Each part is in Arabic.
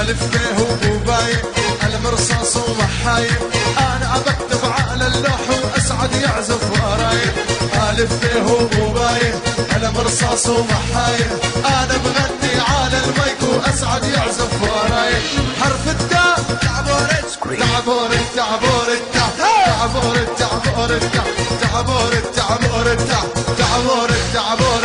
الف فيه وبوباي المرصاص ومحايب انا بكتب على اللوح واسعد يعزف وراي. الف فيه وبوباي المرصاص ومحايب انا بغني على المايك واسعد يعزف وراي. حرف التاء تعبور تعبور تعبور تعبور تعبور تعبور تعبور تعبور تعبور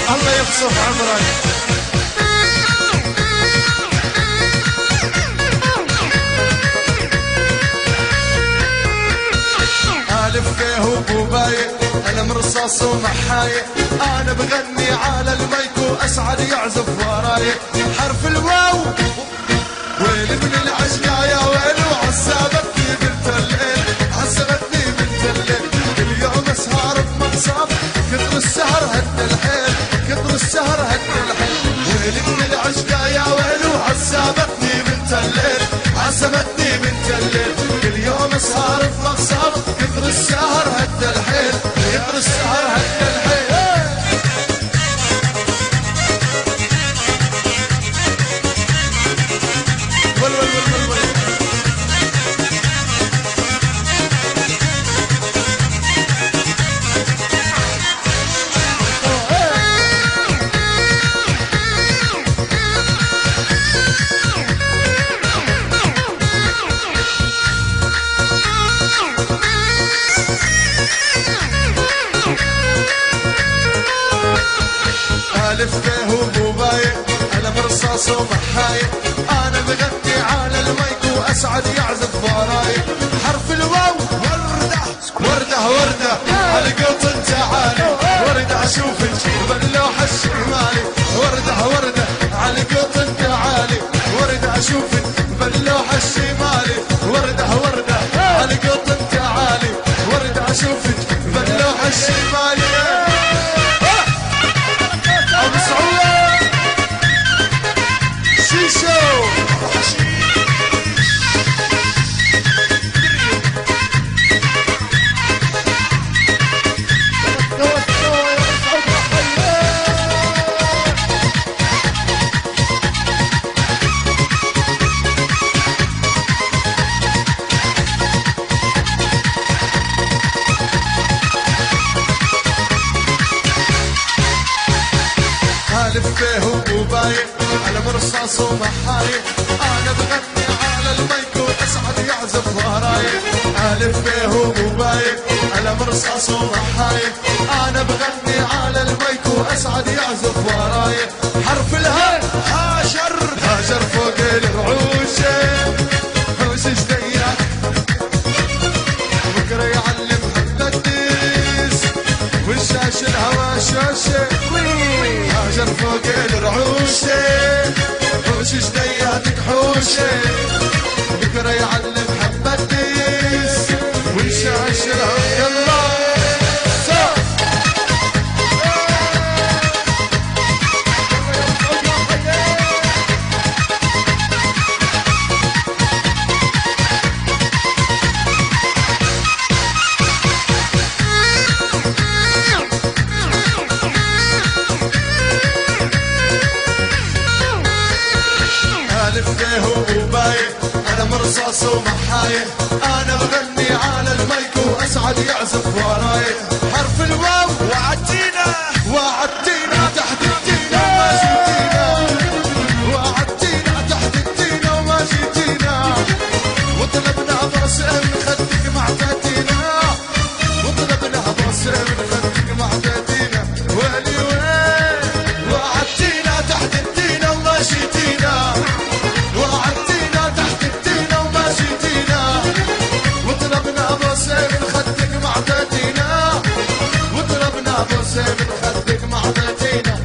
الله يقصف عمرك. الف فيه وبوباي المرصاص ومحاي انا بغني على المايك واسعد يعزف وراي. حرف الواو ويل من العشقة يا ويل وعذبتني بنت الليل عذبتني بنت الليل كل يوم اسهر بمقصف كثر السهر هد الحيل كثر السهر هد الحيل. ويل من العشقة يا ويل وعذبتني بنت الليل عذبتني بنت الليل كل يوم اسهر بمقصف كثر السهر هد الحيل كثر السهر هد الحيل. الف فيه وبوباي انا مرصاص ومحاي انا بغني على المايك واسعد يعزف وراي. حرف الواو ورده ورده ورده على قطن تعالي ورده اشوفك باللوحه الشمالي ورده ورده على قطن تعالي ورده اشوفك باللوحه الشمالي ورده ورده على قطن تعالي ورده اشوفك باللوحه الشمالي. الف فيه وبوباي على مرصاص ومحاي انا بغني على المايك واسعد يعزف وراي. الف فيه وبوباي على مرصاص ومحاي انا بغني على المايك واسعد يعزف وراي. حرف الهاء هاجر هاجر فوق الرعوشه حوش جديات بكره يعلم حبتيس والشاش الهوا شاشه هاجر فوق الرعوشه حوش جدياتك حوشه بكره يعلم حبتيس والشاش الهوا يلا الف فيه وبوباي انا مرصاص ومحاي انا بغني على المايك واسعد يعزف وراي. حرف الواو وعدتينا وعدتينا تحت التينا وما جيتينا وعدتينا تحت التينا وما جيتينا وطلبنا برس من خدك مع تاتينا وطلبنا برس من خدك مع تاتينا ويلي وين وعدتينا تحت التينا وما جيتينا وعدتينا تحت التينا وما جيتينا وطلبنا برس من خدك مع تاتينا وطلبنا برس من خدك مع تاتينا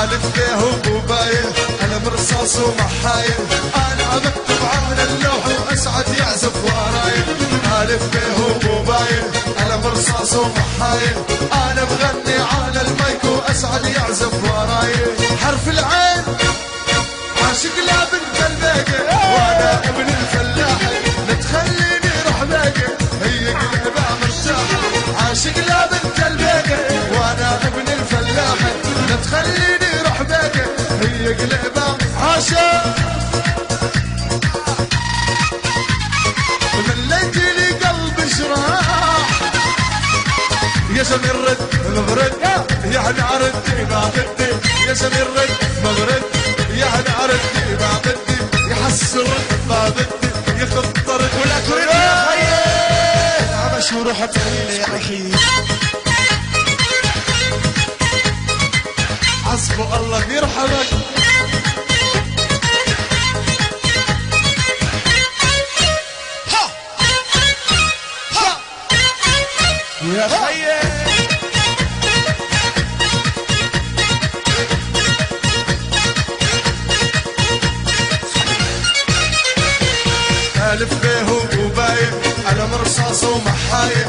حالف فيه وبوبايه قلم رصاص ومحايه انا بكتب على اللوح واسعد يعزف وراي حالف فيه وبوبايه قلم رصاص ومحايه انا بغني على المايك واسعد يعزف وراي حرف العين عاشق لا بنت الباقي وانا ابن الفلاحي لا تخليني روح باقي هي قلبها مرتاحه عاشق لا بنت الباقي وانا ابن الفلاحي لا تخليني روح باقي هي قلبها عاشق من لجلي قلب شراح يا سمير رد مغرد يا هنعرد ما بدي يا سمير رد مغرد يا هنعرد ما بدي يحسر ما بدي يخطر ولا تريد يا خيي عمش ورحت يا اخي حسبه الله يرحمك يا خيي ألف بيه وبايه قلم رصاص ومحايه